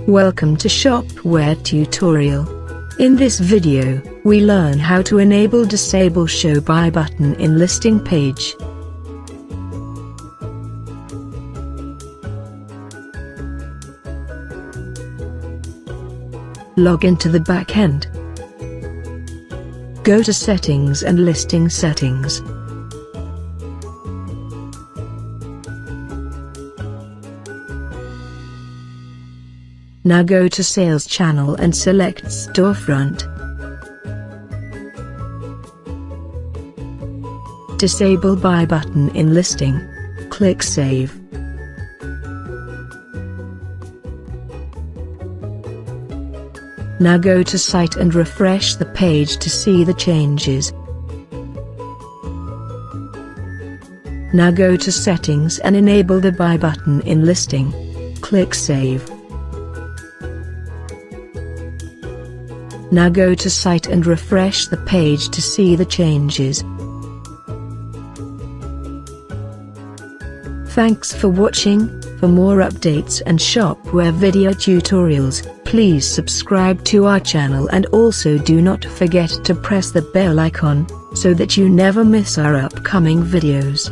Welcome to Shopware tutorial. In this video, we learn how to enable disable show buy button in listing page. Log into the backend. Go to Settings and Listing Settings. Now go to Sales Channel and select Storefront. Disable buy button in listing. Click Save. Now go to Site and refresh the page to see the changes. Now go to Settings and enable the buy button in listing. Click Save. Now go to Site and refresh the page to see the changes. Thanks for watching. For more updates and Shopware video tutorials, please subscribe to our channel and also do not forget to press the bell icon, so that you never miss our upcoming videos.